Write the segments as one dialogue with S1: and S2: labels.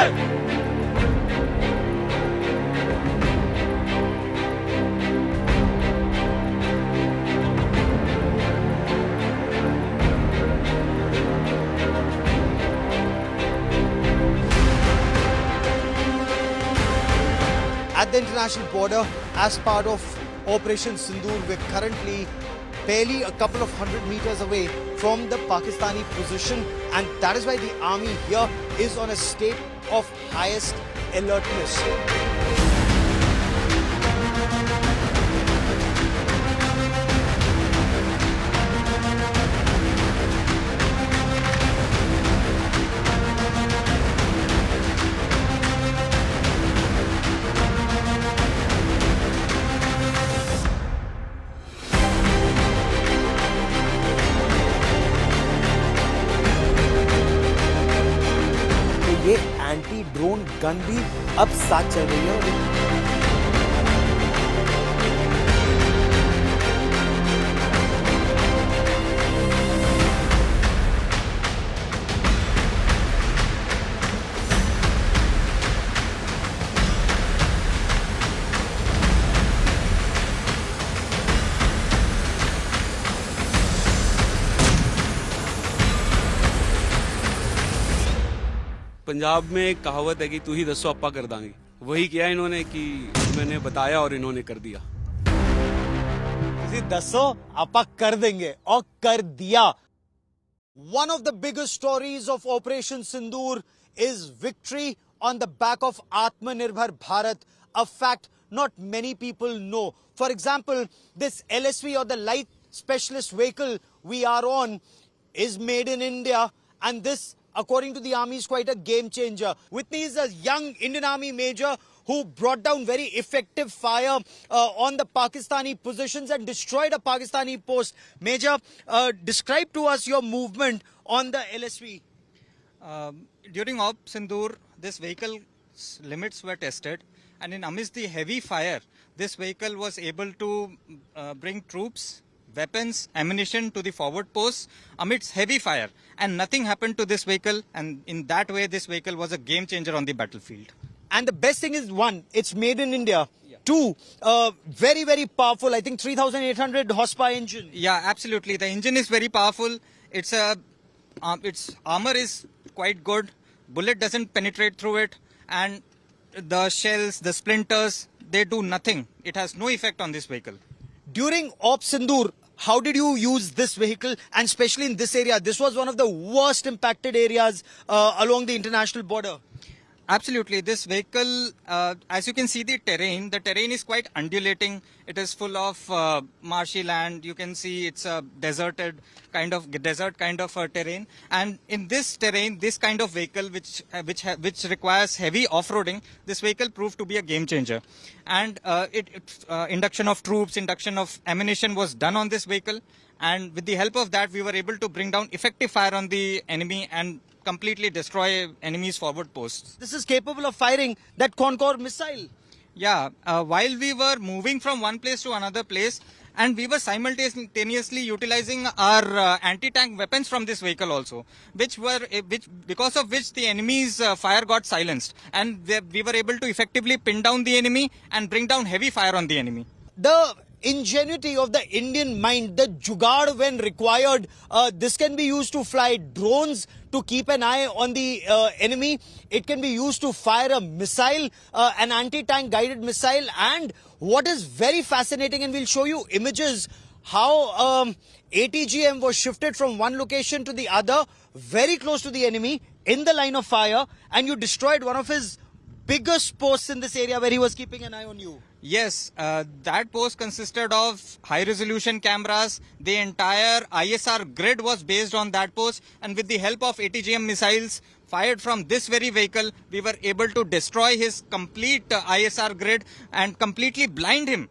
S1: At the international border, as part of Operation Sindoor, we're currently barely a couple of 100 meters away from the Pakistani position, and that is why the army here is on a state of highest alertness. ये anti drone gun भी अब साथ चल रही है।
S2: पंजाब में एक कहावत है कि तू ही दसो अपा कर दांगे, वही किया इन्होंने कि मैंने बताया और इन्होंने कर दिया।
S1: तुसी दसो अपा कर देंगे और कर दिया। One of the biggest stories of Operation Sindoor is victory on the back of Atmanirbhar Bharat, a fact not many people know. For example, this LSV or the light specialist vehicle we are on is made in India, and this, according to the army, is quite a game changer. With me is a young Indian Army major who brought down very effective fire on the Pakistani positions and destroyed a Pakistani post. Major, describe to us your movement on the LSV.
S3: During Op Sindoor, this vehicle's limits were tested, and in amidst the heavy fire, this vehicle was able to bring troops, weapons, ammunition to the forward posts amidst heavy fire, and nothing happened to this vehicle, and in that way this vehicle was a game changer on the battlefield.
S1: And the best thing is, one, it's made in India. Yeah. Two, very, very powerful, I think 3,800 horsepower engine.
S3: Yeah, absolutely. The engine is very powerful. Its armor is quite good. Bullet doesn't penetrate through it, and the shells, the splinters, they do nothing. It has no effect on this vehicle.
S1: During Op Sindoor, how did you use this vehicle, and especially in this area? This was one of the worst impacted areas along the international border.
S3: Absolutely. This vehicle, as you can see the terrain is quite undulating. It is full of marshy land. You can see it's a desert kind of terrain. And in this terrain, this kind of vehicle, which requires heavy off-roading, this vehicle proved to be a game changer. And induction of troops, induction of ammunition was done on this vehicle. And with the help of that, we were able to bring down effective fire on the enemy and completely destroy enemies' forward posts.
S1: This is capable of firing that Concorde missile.
S3: Yeah, while we were moving from one place to another place, and we were simultaneously utilizing our anti-tank weapons from this vehicle also, because of which the enemy's fire got silenced, and we were able to effectively pin down the enemy and bring down heavy fire on the enemy.
S1: The ingenuity of the Indian mind, the jugaad when required, this can be used to fly drones to keep an eye on the enemy. It can be used to fire a missile, an anti-tank guided missile. And what is very fascinating, and we'll show you images, how ATGM was shifted from one location to the other, very close to the enemy, in the line of fire, and you destroyed one of his biggest posts in this area where he was keeping an eye on you.
S3: Yes, that post consisted of high-resolution cameras. The entire ISR grid was based on that post, and with the help of ATGM missiles fired from this very vehicle, we were able to destroy his complete ISR grid and completely blind him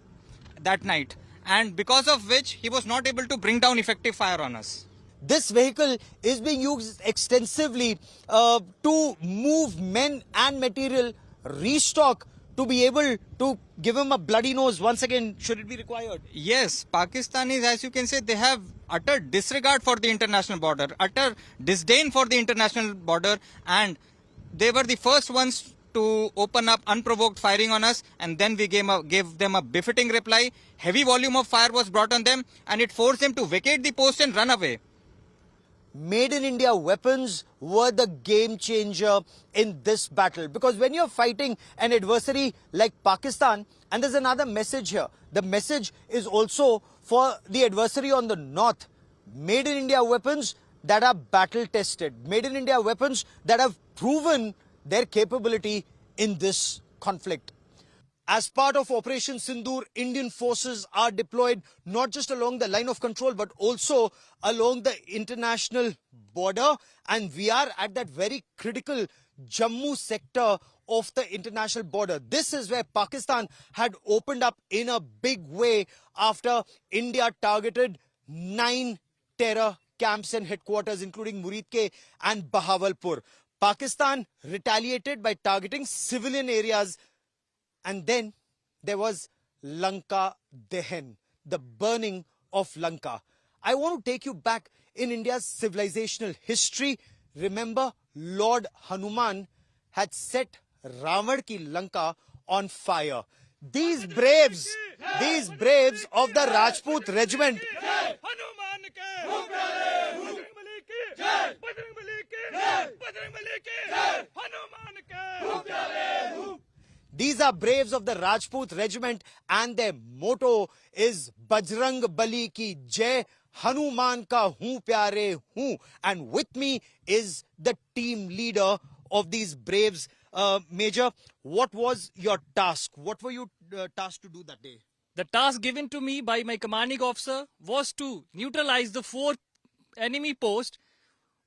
S3: that night, and because of which he was not able to bring down effective fire on us.
S1: This vehicle is being used extensively to move men and material, restock, to be able to give him a bloody nose once again, should it be required.
S3: Yes, Pakistanis, as you can say, they have utter disregard for the international border, utter disdain for the international border, and they were the first ones to open up unprovoked firing on us, and then we gave them a befitting reply. Heavy volume of fire was brought on them, and it forced them to vacate the post and run away.
S1: Made in India weapons were the game changer in this battle, because when you're fighting an adversary like Pakistan, and there's another message here, the message is also for the adversary on the north. Made in India weapons that are battle tested, made in India weapons that have proven their capability in this conflict. As part of Operation Sindoor, Indian forces are deployed not just along the line of control, but also along the international border. And we are at that very critical Jammu sector of the international border. This is where Pakistan had opened up in a big way after India targeted 9 terror camps and headquarters, including Muridke and Bahawalpur. Pakistan retaliated by targeting civilian areas. And then there was Lanka Dahan, the burning of Lanka. I want to take you back in India's civilizational history. Remember, Lord Hanuman had set Ravan ki Lanka on fire. These braves of the Rajput regiment, these are braves of the Rajput regiment, and their motto is Bajrang Bali ki Jai, Hanuman ka hoon pyare hoon. And with me is the team leader of these braves. Major, what was your task? What were you tasked to do that day?
S4: The task given to me by my commanding officer was to neutralize the 4 enemy posts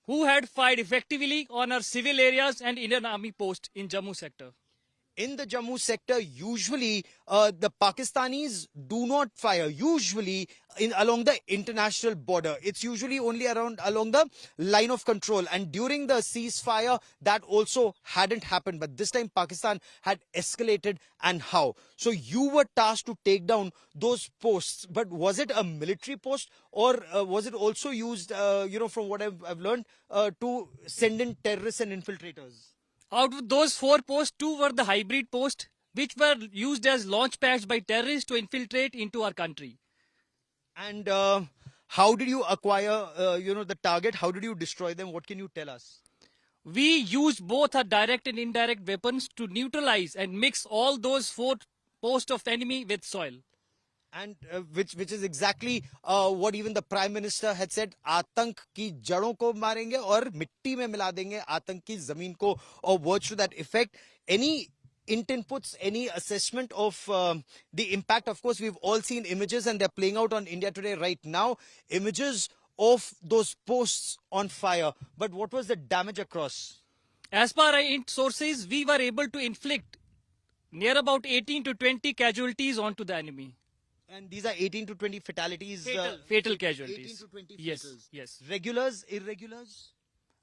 S4: who had fired effectively on our civil areas and Indian Army post in Jammu sector.
S1: In the Jammu sector, usually the Pakistanis do not fire, usually along the international border. It's usually only along the line of control. And during the ceasefire, that also hadn't happened. But this time, Pakistan had escalated. And how? So you were tasked to take down those posts. But was it a military post, or was it also used, from what I've learned, to send in terrorists and infiltrators?
S4: Out of those 4 posts, 2 were the hybrid posts, which were used as launch pads by terrorists to infiltrate into our country.
S1: And how did you acquire, the target? How did you destroy them? What can you tell us?
S4: We used both our direct and indirect weapons to neutralize and mix all those 4 posts of enemy with soil.
S1: And which is exactly what even the Prime Minister had said. आतंक की जड़ों को मारेंगे और मिट्टी में मिला देंगे आतंक की जमीन को, or words to that effect. Any inputs, any assessment of the impact? Of course, we've all seen images, and they're playing out on India Today right now. Images of those posts on fire. But what was the damage across?
S4: As per our sources, we were able to inflict near about 18 to 20 casualties onto the enemy.
S1: And these are 18 to 20 fatalities.
S4: Fatal casualties.
S1: 18 to 20
S4: yes,
S1: fatals.
S4: yes.
S1: Regulars, irregulars?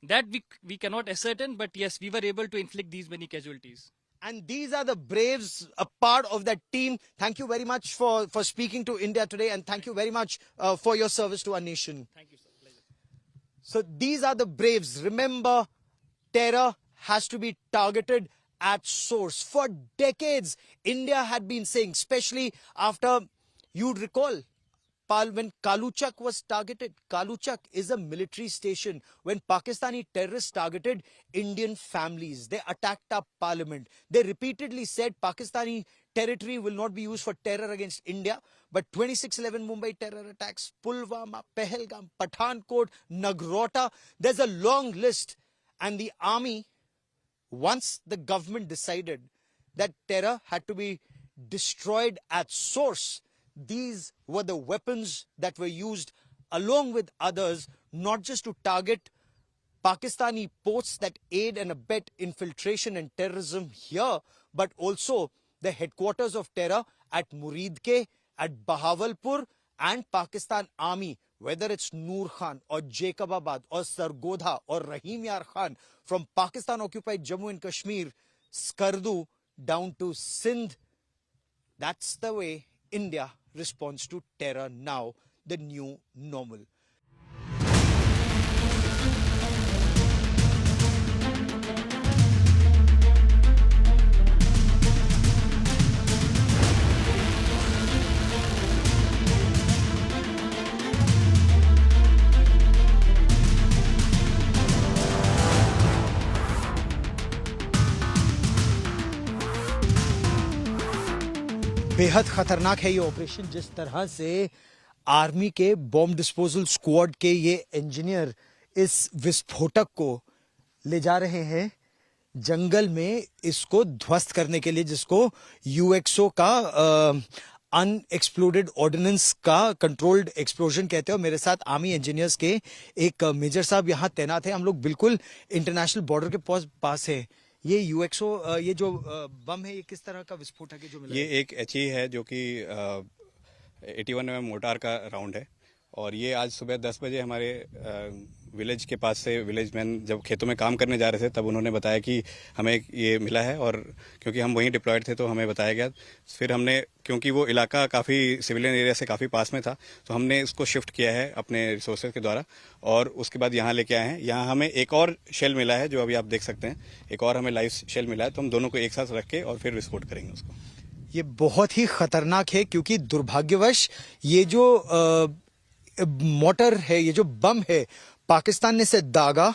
S4: That we cannot ascertain, but yes, we were able to inflict these many casualties.
S1: And these are the braves, a part of that team. Thank you very much for speaking to India Today, and thank you very much for your service to our nation.
S4: Thank you, sir. Pleasure.
S1: So these are the braves. Remember, terror has to be targeted at source. For decades, India had been saying, especially after, you'd recall, when Kaluchak was targeted. Kaluchak is a military station. When Pakistani terrorists targeted Indian families, they attacked our parliament. They repeatedly said Pakistani territory will not be used for terror against India. But 26/11 Mumbai terror attacks, Pulwama, Pahalgam, Pathankot, Nagrota, there's a long list. And the army, once the government decided that terror had to be destroyed at source, these were the weapons that were used along with others, not just to target Pakistani posts that aid and abet infiltration and terrorism here, but also the headquarters of terror at Muridke, at Bahawalpur, and Pakistan Army, whether it's Noor Khan or Jacobabad or Sargodha or Rahim Yar Khan, from Pakistan-occupied Jammu and Kashmir, Skardu, down to Sindh. That's the way India responds to terror now, the new normal. बेहद खतरनाक है ये operation. जिस तरह से army के bomb disposal squad के ये इंजीनियर इस विस्फोटक को ले जा रहे हैं जंगल में इसको ध्वस्त करने के लिए, जिसको यूएक्सओ का अनएक्सप्लोडेड ऑर्डिनेंस का कंट्रोल्ड एक्सप्लोजन कहते हैं। और मेरे साथ आर्मी इंजीनियर्स के एक मेजर साहब यहाँ तैनात हैं। हम लोग बिल्कुल इंटरनेशनल बॉर्डर के पास है। ये यूएक्सओ ये जो बम है, ये किस तरह का विस्फोटक है जो मिला?
S5: ये एक HE है जो कि 81 mm मोटार का राउंड है। और ये आज सुबह 10 बजे हमारे विलेज के पास से विलेज मैन जब खेतों में काम करने जा रहे थे तब उन्होंने बताया कि हमें ये मिला है। और क्योंकि हम वहीं डिप्लॉयड थे तो हमें बताया गया। फिर हमने, क्योंकि वो इलाका काफ़ी सिविलियन एरिया से काफ़ी पास में था, तो हमने इसको शिफ्ट किया है अपने रिसोर्सेज के द्वारा और उसके बाद यहाँ लेके आए हैं। यहाँ हमें एक और शेल मिला है जो अभी आप देख सकते हैं, एक और हमें लाइव शेल मिला है। तो हम दोनों को एक साथ रख के और फिर विस्फोट करेंगे उसको।
S1: ये बहुत ही खतरनाक है क्योंकि दुर्भाग्यवश ये जो मोटर है, ये जो बम है, पाकिस्तान ने इसे दागा,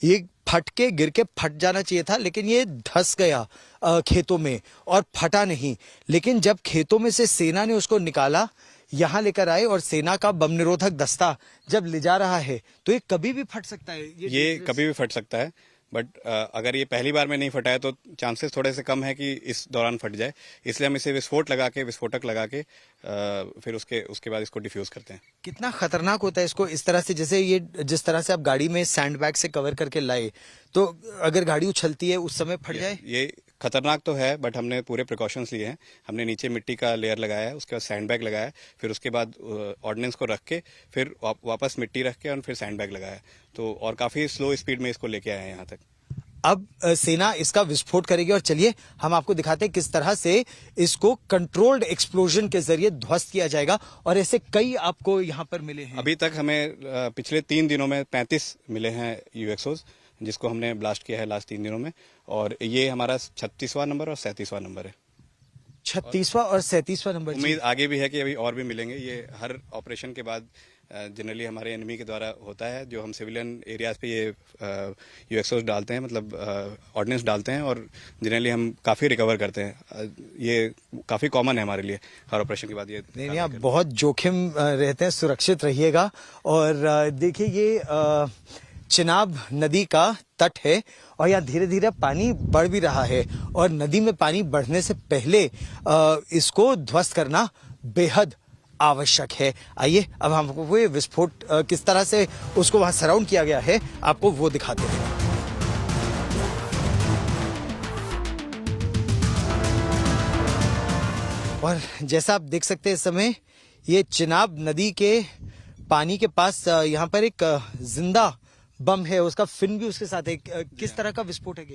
S1: ये फट के गिर के फट जाना चाहिए था, लेकिन ये धंस गया खेतों में और फटा नहीं। लेकिन जब खेतों में से सेना ने उसको निकाला, यहाँ लेकर आए और सेना का बम निरोधक दस्ता जब ले जा रहा है तो ये कभी भी फट सकता है।
S5: ये कभी भी फट सकता है, बट अगर ये पहली बार में नहीं फटा है तो चांसेस थोड़े से कम है कि इस दौरान फट जाए। इसलिए हम इसे विस्फोटक लगा के फिर उसके बाद इसको डिफ्यूज करते हैं।
S1: कितना खतरनाक होता है इसको इस तरह से, जैसे ये जिस तरह से आप गाड़ी में सैंडबैग से कवर करके लाए, तो अगर गाड़ी उछलती है उस समय फट जाए।
S5: ये खतरनाक तो है, बट हमने पूरे प्रिकॉशंस लिए हैं। हमने नीचे मिट्टी का लेयर लगाया है, उसके बाद सैंडबैग लगाया है, फिर उसके बाद ऑर्डिनेंस को रख के फिर वापस मिट्टी रख के और फिर सैंडबैग लगाया। तो और काफी स्लो स्पीड में इसको लेके आए हैं यहाँ तक।
S1: अब सेना इसका विस्फोट करेगी और चलिए हम आपको दिखाते हैं किस तरह से इसको कंट्रोल्ड एक्सप्लोजन के जरिए ध्वस्त किया जाएगा। और ऐसे कई आपको यहाँ पर मिले हैं।
S5: अभी तक हमें पिछले 3 दिनों में 35 मिले हैं यूएक्सओज, जिसको हमने ब्लास्ट किया है लास्ट 3 दिनों में। और ये हमारा 36वां नंबर और 37वां नंबर है।
S1: 36वां और 37वां नंबर।
S5: उम्मीद आगे भी है कि अभी और भी मिलेंगे। ये हर ऑपरेशन के बाद जनरली हमारे एनिमी के द्वारा होता है, जो हम सिविलियन एरियाज पे ये यूएक्सओज डालते हैं, मतलब ऑर्डिनेंस डालते हैं, और जनरली हम काफ़ी रिकवर करते हैं। ये काफ़ी कॉमन है हमारे लिए हर ऑपरेशन के बाद। ये
S1: नहीं, आप बहुत जोखिम रहते हैं, सुरक्षित रहिएगा। और देखिए ये चिनाब नदी का तट है और यहाँ धीरे धीरे पानी बढ़ भी रहा है और नदी में पानी बढ़ने से पहले इसको ध्वस्त करना बेहद आवश्यक है। आइए अब हमको वो विस्फोट किस तरह से उसको वहां सराउंड किया गया है आपको वो दिखाते हैं। और जैसा आप देख सकते हैं इस समय ये चिनाब नदी के पानी के पास यहाँ पर एक जिंदा बम है, उसका फिन भी उसके साथ है। किस तरह का विस्फोट है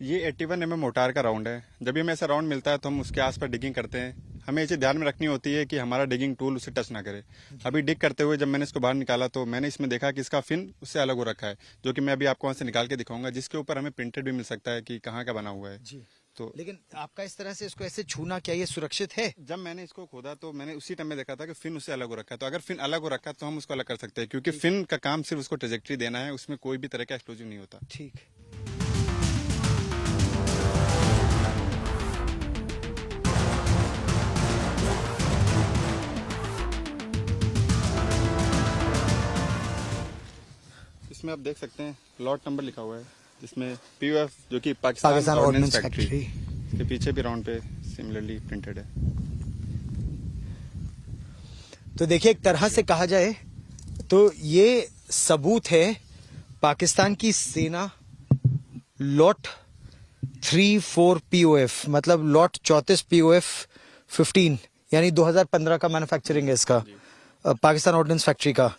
S6: ये 81 mm मोटार का राउंड है। जब भी हमें ऐसा राउंड मिलता है तो हम उसके आसपास डिगिंग करते हैं। हमें ये चीज़ ध्यान में रखनी होती है कि हमारा डिगिंग टूल उसे टच ना करे। अभी डिग करते हुए जब मैंने इसको बाहर निकाला तो मैंने इसमें देखा कि इसका फिन उससे अलग हो रखा है, जो कि मैं अभी आपको वहाँ से निकाल के दिखाऊंगा, जिसके ऊपर हमें प्रिंटेड भी मिल सकता है कि कहाँ का बना हुआ है।
S1: जी।
S6: तो
S1: लेकिन आपका इस तरह से इसको ऐसे छूना, क्या ये सुरक्षित है?
S6: जब मैंने इसको खोदा तो मैंने उसी टाइम में देखा था कि फिन उससे अलग हो रखा है। तो अगर फिन अलग हो रखा है तो हम उसको अलग कर सकते हैं, क्योंकि फिन का काम सिर्फ उसको ट्रेजेक्ट्री देना है, उसमें कोई भी तरह का एक्सप्लोजिव नहीं होता।
S1: ठीक।
S6: इसमें आप देख सकते हैं लॉट नंबर लिखा हुआ है, जिसमें POF जो कि पाकिस्तान ऑर्डिनेंस फैक्ट्री के पीछे भी राउंड पे सिमिलरली प्रिंटेड है।
S1: तो देखिए एक तरह से कहा जाए तो ये सबूत है पाकिस्तान की सेना लॉट 34 POF, मतलब लॉट 34 POF 15 यानी 2015 का मैन्युफैक्चरिंग है इसका, पाकिस्तान ऑर्डिनेंस फैक्ट्री का,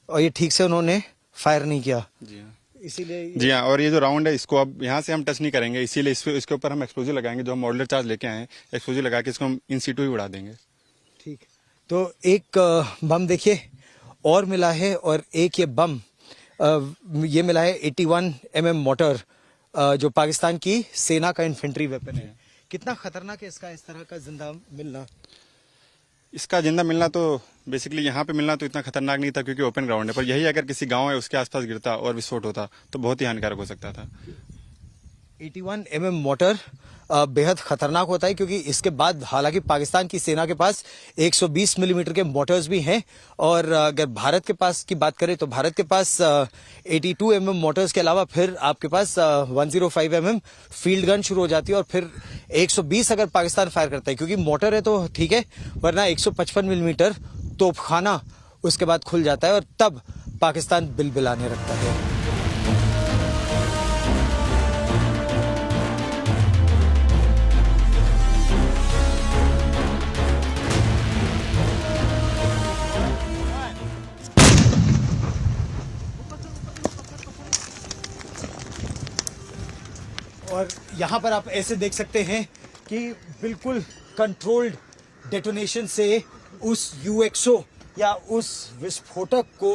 S1: और ये ठीक से उन्होंने फायर नहीं किया।
S5: जी हाँ,
S1: इसीलिए
S6: जी हाँ। और ये जो राउंड है इसको अब यहाँ से हम टच नहीं करेंगे, इसीलिए इसके ऊपर हम एक्सप्लोजिव लगाएंगे, जो हम मॉडुलर चार्ज लेके आए हैं। एक्सप्लोजिव लगा के इसको हम इन सीटू ही उड़ा देंगे।
S1: ठीक। तो एक बम देखिए और मिला है, और एक ये बम ये मिला है 81 mm मोटर, जो पाकिस्तान की सेना का इन्फेंट्री वेपन है। कितना खतरनाक है इसका इस तरह का जिंदा मिलना?
S6: इसका जिंदा मिलना तो बेसिकली यहाँ पे मिलना तो इतना खतरनाक नहीं था, क्योंकि ओपन ग्राउंड है, पर यही अगर किसी गांव है उसके आसपास गिरता और विस्फोट होता तो बहुत ही हानिकारक हो सकता था।
S1: 81 mm मोटर बेहद खतरनाक होता है, क्योंकि इसके बाद हालांकि पाकिस्तान की सेना के पास 120 मिलीमीटर के मोटर्स भी हैं, और अगर भारत के पास की बात करें तो भारत के पास 82 mm मोटर्स के अलावा फिर आपके पास 105 mm फील्ड गन शुरू हो जाती है, और फिर 120 अगर पाकिस्तान फायर करता है, क्योंकि मोटर है तो ठीक है, वरना 155 मिलीमीटर तोपखाना उसके बाद खुल जाता है, और तब पाकिस्तान बिलबिलाने लगता है। और यहां पर आप ऐसे देख सकते हैं कि बिल्कुल कंट्रोल्ड डेटोनेशन से उस यूएक्सओ या उस विस्फोटक को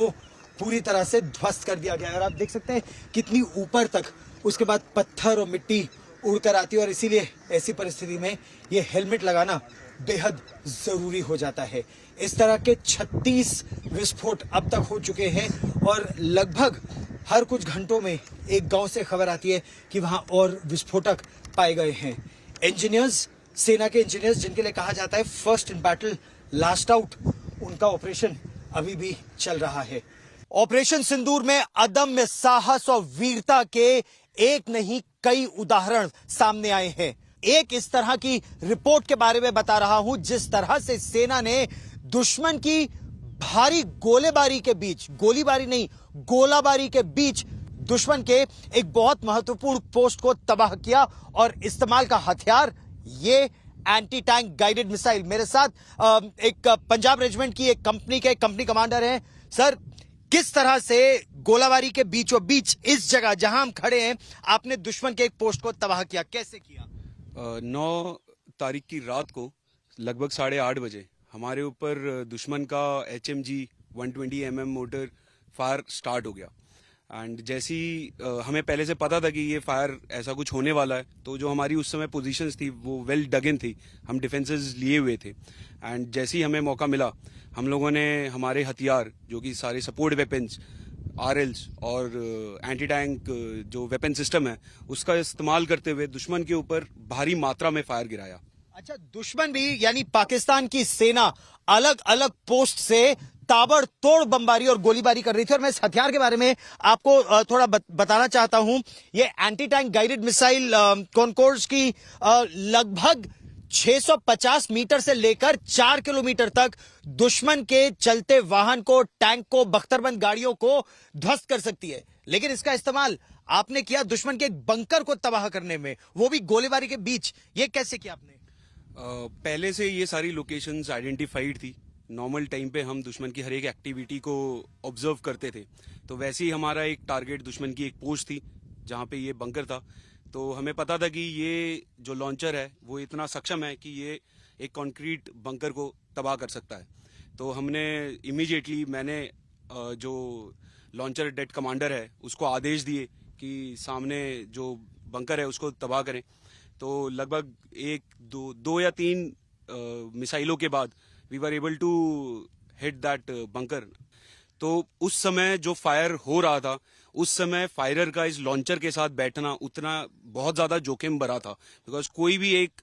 S1: पूरी तरह से ध्वस्त कर दिया गया है। और आप देख सकते हैं कितनी ऊपर तक उसके बाद पत्थर और मिट्टी उड़कर आती है, और इसीलिए ऐसी परिस्थिति में ये हेलमेट लगाना बेहद जरूरी हो जाता है। इस तरह के 36 विस्फोट अब तक हो चुके हैं, और लगभग हर कुछ घंटों में एक गांव से खबर आती है कि वहां और विस्फोटक पाए गए हैं। इंजीनियर्स, सेना के इंजीनियर्स, जिनके लिए कहा जाता है first in battle last out, उनका ऑपरेशन अभी भी चल रहा है। ऑपरेशन सिंदूर में अदम्य साहस और वीरता के एक नहीं कई उदाहरण सामने आए हैं। एक इस तरह की रिपोर्ट के बारे में बता रहा हूं, जिस तरह से सेना ने दुश्मन की भारी गोलीबारी के बीच, गोलीबारी नहीं गोलाबारी के बीच, दुश्मन के एक बहुत महत्वपूर्ण पोस्ट को तबाह किया, और इस्तेमाल का हथियार ये एंटी टैंक गाइडेड मिसाइल। मेरे साथ एक पंजाब रेजिमेंट की एक कंपनी के कंपनी कमांडर हैं। सर, किस तरह से गोलाबारी के बीचों बीच इस जगह जहां हम खड़े हैं आपने दुश्मन के एक पोस्ट को तबाह किया, कैसे किया?
S2: 9 तारीख की रात को लगभग 8:30 बजे हमारे ऊपर दुश्मन का HMG 120 mm motor fire start हो गया। एंड जैसी हमें पहले से पता था कि ये फायर ऐसा कुछ होने वाला है, तो जो हमारी उस समय पोजीशंस थी वो वेल डग इन थी, हम डिफेंसेस लिए हुए थे। एंड जैसे ही हमें मौका मिला, हम लोगों ने हमारे हथियार जो कि सारे सपोर्ट वेपन्स, RLs और एंटी टैंक जो वेपन सिस्टम है उसका इस्तेमाल करते हुए दुश्मन के ऊपर भारी मात्रा में फायर गिराया।
S1: अच्छा, दुश्मन भी यानी पाकिस्तान की सेना अलग अलग पोस्ट से ताबड़तोड़ बमबारी और गोलीबारी कर रही थी, और मैं इस हथियार के बारे में आपको थोड़ा बताना चाहता हूं। ये एंटी टैंक गाइडेड मिसाइल कॉनकोर्ड्स की लगभग 650 मीटर से लेकर 4 किलोमीटर तक दुश्मन के चलते वाहन को, टैंक को, बख्तरबंद गाड़ियों को ध्वस्त कर सकती है। लेकिन इसका इस्तेमाल आपने किया दुश्मन के एक बंकर को तबाह करने में, वो भी गोलीबारी के बीच। ये कैसे किया आपने?
S2: पहले से ये सारी लोकेशंस आइडेंटिफाइड थी। नॉर्मल टाइम पे हम दुश्मन की हर एक एक्टिविटी को ऑब्जर्व करते थे, तो वैसे ही हमारा एक टारगेट दुश्मन की एक पोस्ट थी जहाँ पे ये बंकर था। तो हमें पता था कि ये जो लॉन्चर है वो इतना सक्षम है कि ये एक कंक्रीट बंकर को तबाह कर सकता है। तो हमने इमीडिएटली, मैंने जो लॉन्चर डेट कमांडर है उसको आदेश दिए कि सामने जो बंकर है उसको तबाह करें। तो लगभग 2 या 3 मिसाइलों के बाद we were able to hit that bunker. तो उस समय जो फायर हो रहा था, उस समय फायरर का इस लॉन्चर के साथ बैठना उतना बहुत ज्यादा जोखिम भरा था, बिकॉज कोई भी एक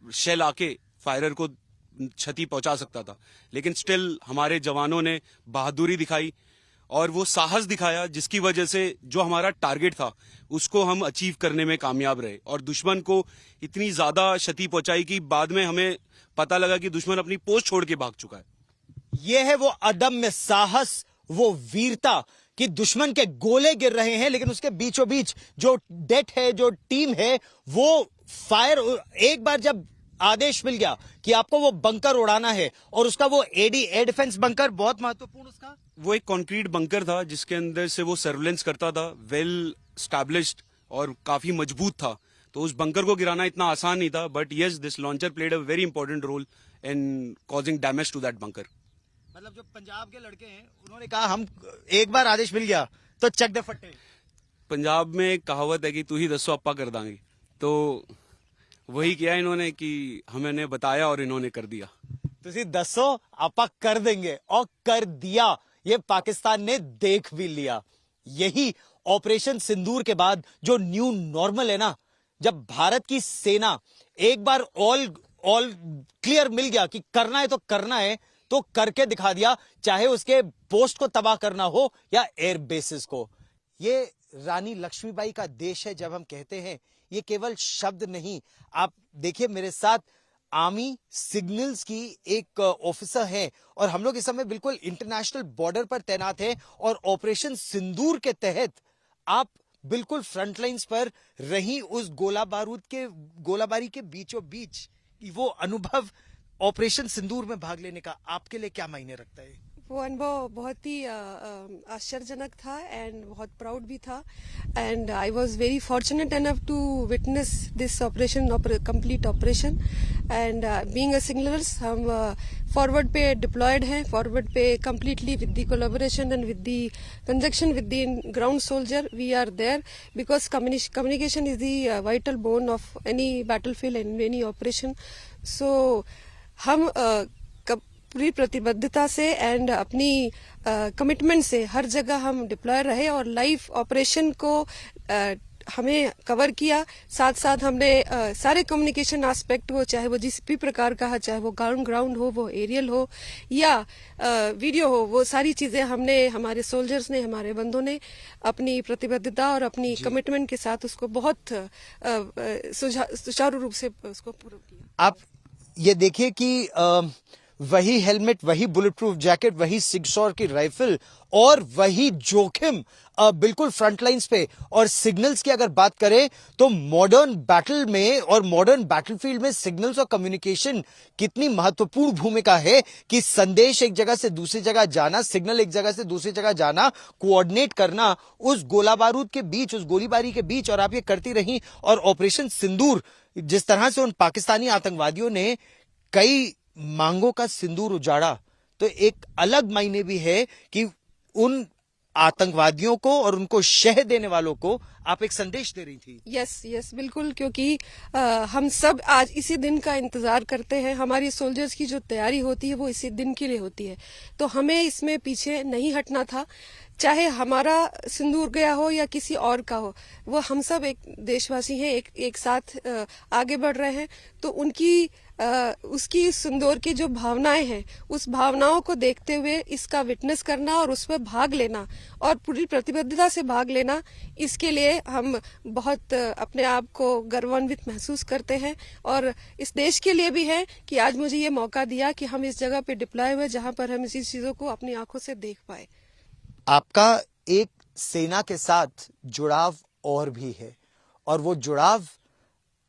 S2: शेल आके फायरर को क्षति पहुंचा सकता था। लेकिन स्टिल हमारे जवानों ने बहादुरी दिखाई और वो साहस दिखाया, जिसकी वजह से जो हमारा टारगेट था उसको हम अचीव करने में कामयाब रहे, और दुश्मन को इतनी ज्यादा क्षति पहुंचाई कि बाद में हमें पता लगा कि दुश्मन अपनी पोस्ट छोड़ के भाग चुका है।
S1: यह है वो अदम्य साहस, वो वीरता कि दुश्मन के गोले गिर रहे हैं, लेकिन उसके बीचों बीच जो डेट है, जो टीम है, वो फायर, एक बार जब आदेश मिल गया कि आपको वो बंकर उड़ाना है, और उसका वो एयर डिफेंस बंकर बहुत महत्वपूर्ण, उसका
S2: वो एक कंक्रीट बंकर था जिसके अंदर से वो सर्वेलेंस करता था, वेल स्टैब्लिश्ड और काफी मजबूत था। तो उस बंकर को गिराना इतना आसान नहीं था, but yes, this launcher played a very important role in causing damage to that bunker.
S1: मतलब जो पंजाब के लड़के हैं उन्होंने कहा हम एक बार आदेश मिल गया तो चक दे फट्टे।
S2: पंजाब में एक कहावत है कि तू ही दसो अपा कर दांगे, तो वही किया इन्होंने कि हमें बताया और इन्होंने कर दिया।
S1: तुसी दसो आपा कर देंगे, और कर दिया। ये पाकिस्तान ने देख भी लिया। यही ऑपरेशन सिंदूर के बाद जो न्यू नॉर्मल है ना, जब भारत की सेना एक बार ऑल क्लियर मिल गया कि करना है तो करना है, तो करके दिखा दिया, चाहे उसके पोस्ट को तबाह करना हो या एयर बेसिस को। ये रानी लक्ष्मीबाई का देश है जब हम कहते हैं, ये केवल शब्द नहीं। आप देखिए मेरे साथ आर्मी सिग्नल्स की एक ऑफिसर है और हम लोग इस समय बिल्कुल इंटरनेशनल बॉर्डर पर तैनात हैं और ऑपरेशन सिंदूर के तहत आप बिल्कुल फ्रंट लाइंस पर रही उस गोलाबारी के बीचों बीच वो अनुभव ऑपरेशन सिंदूर में भाग लेने का आपके लिए क्या मायने रखता है?
S7: वो अनुभव बहुत ही आश्चर्यजनक था एंड बहुत प्राउड भी था and I was very fortunate enough to witness this operation complete operation and being a signallers हम फॉरवर्ड पे डिप्लॉयड हैं, फॉरवर्ड पे completely with the collaboration and with the conjunction with the ground soldier we are there because communication is the vital bone of any battlefield and any operation. So हम पूरी प्रतिबद्धता से and अपनी commitment से हर जगह हम deploy रहे और लाइव ऑपरेशन को हमें कवर किया। साथ साथ हमने सारे कम्युनिकेशन एस्पेक्ट को, चाहे वो जिस भी प्रकार का है, चाहे वो ग्राउंड हो, वो एरियल हो या वीडियो हो, वो सारी चीजें हमने, हमारे सोल्जर्स ने, हमारे बंधुओं ने अपनी प्रतिबद्धता और अपनी कमिटमेंट के साथ उसको बहुत सुचारू रूप से उसको पूरा किया।
S1: आप ये देखिए कि वही हेलमेट, वही बुलेट प्रूफ जैकेट, वही सिगसॉर की राइफल और वही जोखिम बिल्कुल फ्रंट लाइंस पे। और सिग्नल्स की अगर बात करें तो मॉडर्न बैटल में और मॉडर्न बैटलफील्ड में सिग्नल्स और कम्युनिकेशन कितनी महत्वपूर्ण भूमिका है कि संदेश एक जगह से दूसरी जगह जाना, सिग्नल एक जगह से दूसरी जगह जाना, कोऑर्डिनेट करना उस गोला बारूद के बीच, उस गोलीबारी के बीच। और आप ये करती रही और ऑपरेशन सिंदूर, जिस तरह से उन पाकिस्तानी आतंकवादियों ने कई मांगों का सिंदूर उजाड़ा, तो एक अलग मायने भी है कि उन आतंकवादियों को और उनको शह देने वालों को आप एक संदेश दे रही थी।
S7: यस बिल्कुल, क्योंकि हम सब आज इसी दिन का इंतजार करते हैं। हमारी सोल्जर्स की जो तैयारी होती है वो इसी दिन के लिए होती है, तो हमें इसमें पीछे नहीं हटना था। चाहे हमारा सिंदूर गया हो या किसी और का हो, वो हम सब एक देशवासी हैं, एक साथ आगे बढ़ रहे हैं। तो उनकी उसकी सिंदूर की जो भावनाएं हैं, उस भावनाओं को देखते हुए इसका विटनेस करना और उस पर भाग लेना और पूरी प्रतिबद्धता से भाग लेना, इसके लिए हम बहुत अपने आप को गर्वान्वित महसूस करते हैं। और इस देश के लिए भी है कि आज मुझे ये मौका दिया कि हम इस जगह पे डिप्लॉय हुए जहां पर हम इसी चीजों को अपनी आंखों से देख पाए।
S1: आपका एक सेना के साथ जुड़ाव और भी है, और वो जुड़ाव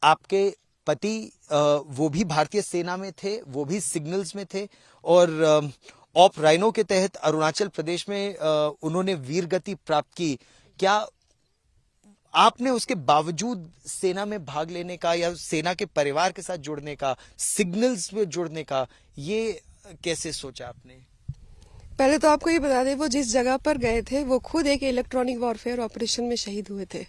S1: आपके पति वो भी भारतीय सेना में थे, वो भी सिग्नल्स में थे और ऑप राइनो के तहत अरुणाचल प्रदेश में उन्होंने वीर गति प्राप्त की। क्या आपने उसके बावजूद सेना में भाग लेने का या सेना के परिवार के साथ जुड़ने का, सिग्नल्स में जुड़ने का, ये कैसे सोचा आपने?
S7: पहले तो आपको ये बता दें, वो जिस जगह पर गए थे वो खुद एक इलेक्ट्रॉनिक वॉरफेयर ऑपरेशन में शहीद हुए थे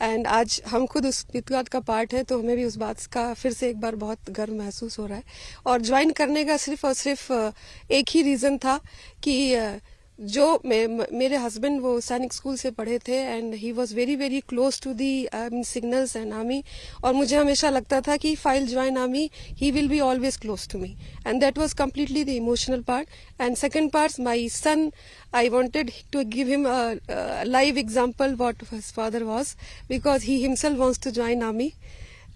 S7: एंड आज हम खुद उस इतिहास का पार्ट है, तो हमें भी उस बात का फिर से एक बार बहुत गर्व महसूस हो रहा है। और ज्वाइन करने का सिर्फ और सिर्फ एक ही रीजन था कि जो मेरे हस्बैंड वो सैनिक स्कूल से पढ़े थे and he was very very close to the signals and army, और मुझे हमेशा लगता था कि if I'll join army he will be always close to me, and that was completely the emotional part. And second part, my son, I wanted to give him a live example what his father was, because he himself wants to join army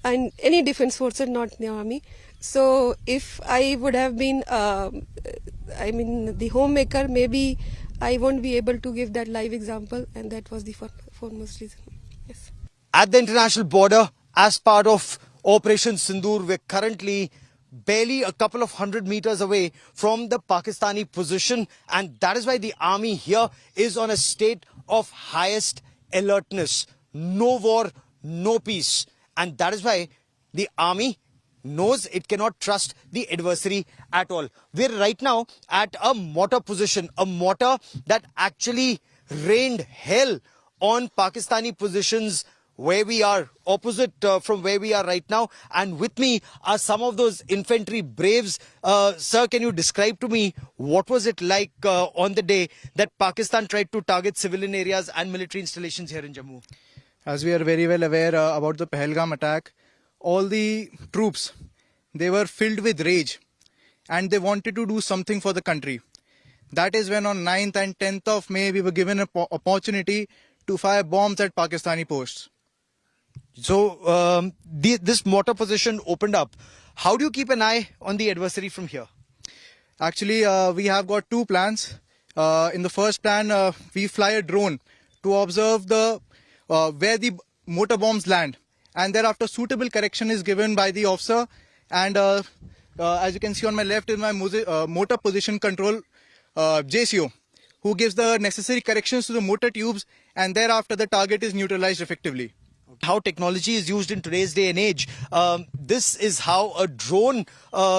S7: and any defense forces, not the army. So if I would have been the homemaker, maybe I won't be able to give that live example, and that was the foremost reason. Yes.
S1: At the international border, as part of Operation Sindoor, we're currently barely a couple of 100 meters away from the Pakistani position, and that is why the army here is on a state of highest alertness. No war, no peace. And that is why the army knows it cannot trust the adversary at all. We're right now at a mortar position, a mortar that actually rained hell on Pakistani positions where we are, opposite from where we are right now. And with me are some of those infantry braves. Sir, can you describe to me what was it like on the day that Pakistan tried to target civilian areas and military installations here in Jammu?
S8: as we are very well aware about the Pahalgam attack, all the troops, they were filled with rage and they wanted to do something for the country. That is when on 9th and 10th of May, we were given an opportunity to fire bombs at Pakistani posts.
S1: So this mortar position opened up. How do you keep an eye on the adversary from here?
S8: Actually, we have got two plans. In the first plan, we fly a drone to observe the where the mortar bombs land, and thereafter suitable correction is given by the officer. And as you can see on my left is my mortar position control JCO, who gives the necessary corrections to the mortar tubes, and thereafter the target is neutralized effectively.
S1: How technology is used in today's day and age. This is how a drone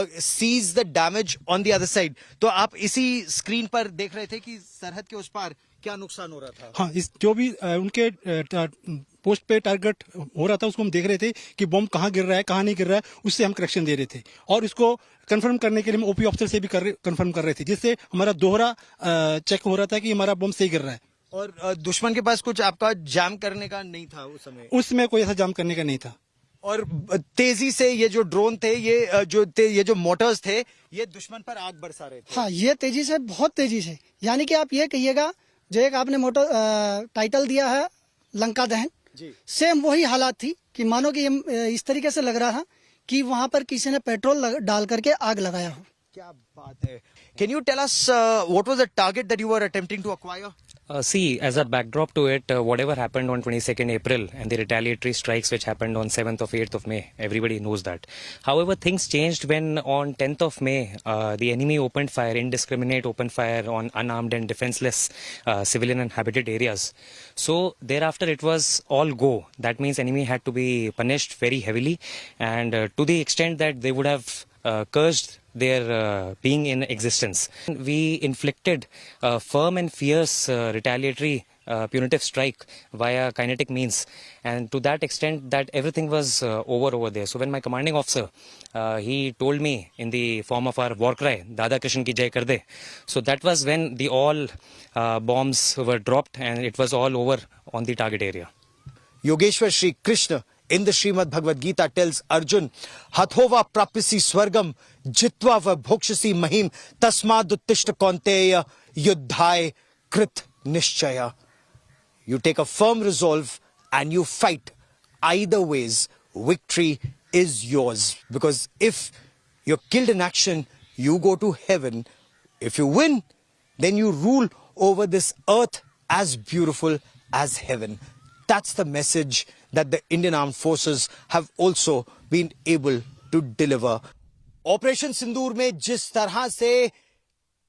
S1: sees the damage on the other side. तो आप इसी screen पर देख रहे थे कि सरहद के उस पार क्या नुकसान हो रहा था?
S9: हाँ, इस जो भी उनके पोस्ट पे टारगेट हो रहा था उसको हम देख रहे थे कि बम कहाँ गिर रहा है, कहाँ नहीं गिर रहा है, उससे हम करेक्शन दे रहे थे और इसको कंफर्म करने के लिए हम ओपी ऑफिसर से भी कंफर्म कर रहे थे, जिससे हमारा दोहरा चेक हो रहा था कि हमारा बम सही गिर रहा है।
S1: और दुश्मन के पास कुछ आपका जाम करने का नहीं था उस समय?
S9: उसमें कोई ऐसा जाम करने का नहीं था।
S1: और तेजी से ये जो ड्रोन थे, ये जो मोटर्स थे, ये दुश्मन पर आग बरसा रहे थे।
S10: हाँ, ये तेजी से, बहुत तेजी से, यानी कि आप ये कहिएगा जो एक आपने मोटर टाइटल दिया है लंका दहन, सेम वही हालात थी कि मानो कि इस तरीके से लग रहा था कि वहां पर किसी ने पेट्रोल डाल करके आग लगाया हो।
S1: क्या बात है। Can you tell us what was the target that you were attempting to acquire?
S11: See, as a backdrop to it, whatever happened on 22nd April and the retaliatory strikes which happened on 7th of 8th of May, everybody knows that. However, things changed when on 10th of May, the enemy opened fire, indiscriminate open fire on unarmed and defenseless civilian inhabited areas. So thereafter it was all go. That means enemy had to be punished very heavily, and to the extent that they would have cursed their being in existence. We inflicted firm and fierce retaliatory punitive strike via kinetic means, and to that extent that everything was over there. So when my commanding officer he told me in the form of our war cry, Dada Krishan ki jai kar de, so that was when the all bombs were dropped and it was all over on the target area.
S1: Yogeshwar Shri Krishna in the Srimad Bhagavad Gita tells Arjun, Hathova prapisi swargam jitva va bhokshasi mahim tasmad uttishta kaunteya yuddhai krit nishchaya. You take a firm resolve and you fight. Either ways, victory is yours. Because if you're killed in action, you go to heaven. If you win, then you rule over this earth as beautiful as heaven. That's the message that the Indian Armed Forces have also been able to deliver. Operation Sindoor में जिस तरह से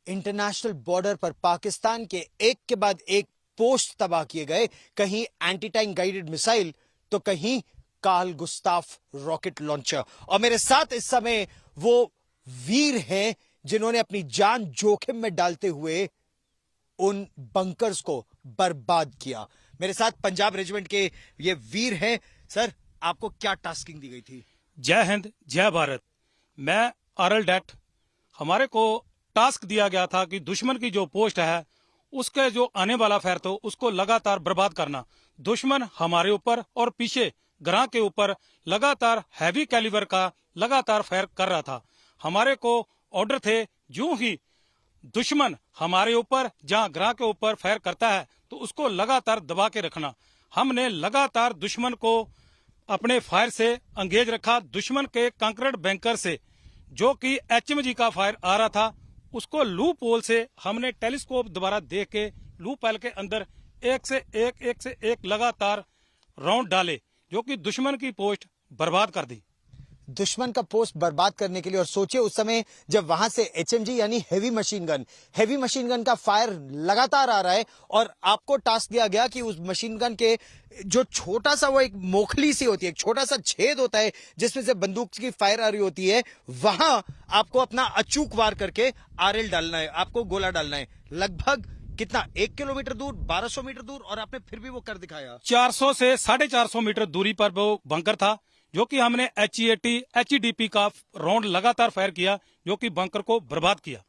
S1: international border पर पाकिस्तान के एक के बाद एक पोस्ट तबाह किए गए, कहीं एंटी टैंक गाइडेड मिसाइल तो कहीं कार्ल गुस्ताफ रॉकेट लॉन्चर, और मेरे साथ इस समय वो वीर हैं जिन्होंने अपनी जान जोखिम में डालते हुए उन बंकर्स को बर्बाद किया। मेरे साथ पंजाब रेजिमेंट के ये वीर हैं। सर, आपको क्या टास्किंग दी गई थी?
S12: जय हिंद, जय भारत। मैं आरएल डैट, हमारे को टास्क दिया गया था कि दुश्मन की जो पोस्ट है उसके जो आने वाला फायर तो उसको लगातार बर्बाद करना। दुश्मन हमारे ऊपर और पीछे ग्रां के ऊपर लगातार हैवी कैलिबर का लगातार फायर कर रहा था। हमारे को ऑर्डर थे, जो ही दुश्मन हमारे ऊपर जहां ग्रां के ऊपर फायर करता है तो उसको लगातार दबा के रखना। हमने लगातार दुश्मन को अपने फायर से अंगेज रखा। दुश्मन के कंकरेड बैंकर से जो कि एचएमजी का फायर आ रहा था, उसको लूप होल से हमने टेलीस्कोप द्वारा देख के लूप होल के अंदर एक से एक लगातार राउंड डाले, जो कि दुश्मन की पोस्ट बर्बाद कर दी।
S1: दुश्मन का पोस्ट बर्बाद करने के लिए। और सोचिए उस समय जब वहां से एचएमजी यानी हैवी मशीन गन का फायर लगातार आ रहा है और आपको टास्क दिया गया कि उस मशीन गन के जो छोटा सा वो एक मोखली सी होती है, एक छोटा सा छेद होता है जिसमें से बंदूक की फायर आ रही होती है, वहां आपको अपना अचूक वार करके आरएल डालना है, आपको गोला डालना है। लगभग कितना, 1 किलोमीटर दूर, 1200 मीटर दूर, और आपने फिर भी वो कर दिखाया।
S12: 400 से 450 मीटर दूरी पर वो बंकर था, जो कि हमने HEAT HEDP का राउंड लगातार फायर किया, जो कि बंकर को बर्बाद किया।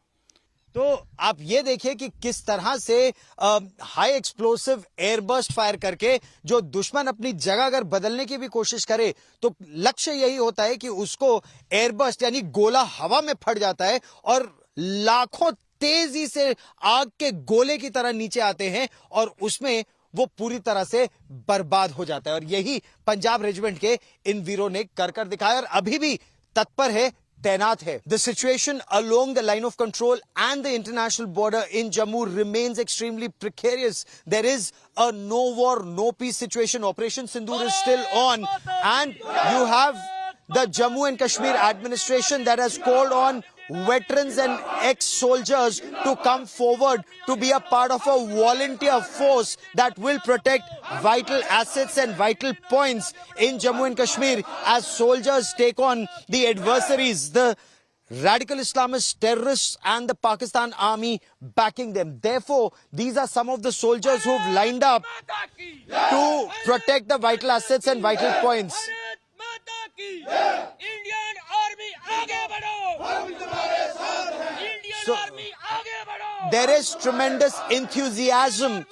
S1: तो आप ये देखिए कि किस तरह से हाई एक्सप्लोसिव एयरबर्स्ट फायर करके जो दुश्मन अपनी जगह अगर बदलने की भी कोशिश करे तो लक्ष्य यही होता है कि उसको एयरबर्स्ट यानी गोला हवा में फट जाता है और लाखों तेजी से आग के गोले की तरह नीचे आते हैं और उसमें वो पूरी तरह से बर्बाद हो जाता है। और यही पंजाब रेजिमेंट के इन वीरों ने कर दिखाया और अभी भी तत्पर है, तैनात है। The situation along the line of control and the international border in Jammu remains extremely precarious. There is a no war, no peace situation. Operation Sindoor is still on, and you have the Jammu and Kashmir administration that has called on veterans and ex-soldiers to come forward to be a part of a volunteer force that will protect vital assets and vital points in Jammu and Kashmir as soldiers take on the adversaries, the radical Islamist terrorists and the Pakistan army backing them. Therefore, these are some of the soldiers who have lined up to protect the vital assets and vital points.
S13: Indian army आगे बढ़ो, Indian army आगे बढ़ो.
S1: There is tremendous enthusiasm.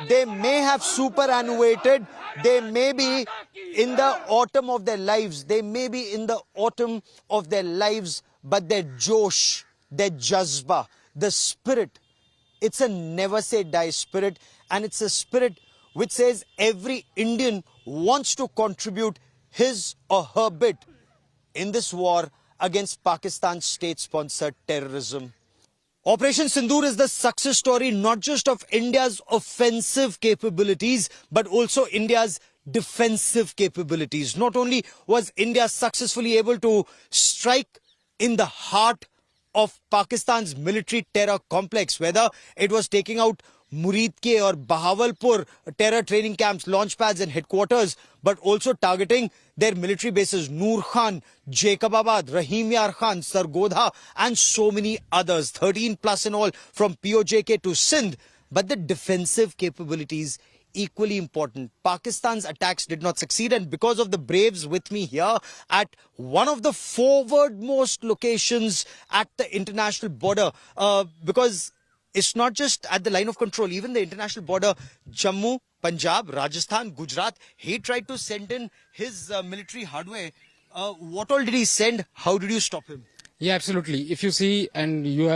S1: They may have superannuated. They may be in the autumn of their lives. They may be in the autumn of their lives. But their josh, their jazba, the spirit, it's a never say die spirit. And it's a spirit which says every Indian wants to contribute his or her bit in this war against Pakistan's state-sponsored terrorism. Operation Sindoor is the success story not just of India's offensive capabilities, but also India's defensive capabilities. Not only was India successfully able to strike in the heart of Pakistan's military terror complex, whether it was taking out Muridke or Bahawalpur terror training camps, launch pads and headquarters, but also targeting their military bases, Noor Khan, Jacobabad, Rahim Yar Khan, Sargodha and so many others, 13 plus in all from POJK to Sindh. But the defensive capabilities equally important. Pakistan's attacks did not succeed, and because of the braves with me here at one of the forwardmost locations at the international border, because it's not just at the line of control, even the international border, Jammu, Punjab, Rajasthan, Gujarat, he tried to send in his military hardware. What all did he send? How did you stop him?
S14: Yeah, absolutely. If you see, and you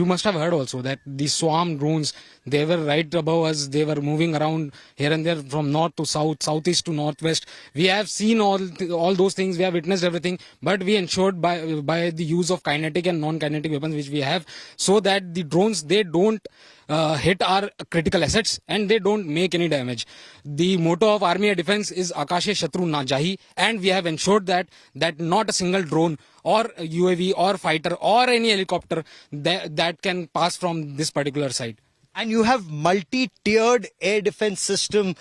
S14: must have heard also that the swarm drones, they were right above us. They were moving around here and there from north to south, southeast to northwest. We have seen all those things. We have witnessed everything, but we ensured by the use of kinetic and non-kinetic weapons which we have, so that the drones, they don't hit our critical assets and they don't make any damage. The motto of Army Air Defense is Akashe Shatru Na Jahi, and we have ensured that not a single drone or UAV or fighter or any helicopter that can pass from this particular site.
S1: And you have multi-tiered air defense system.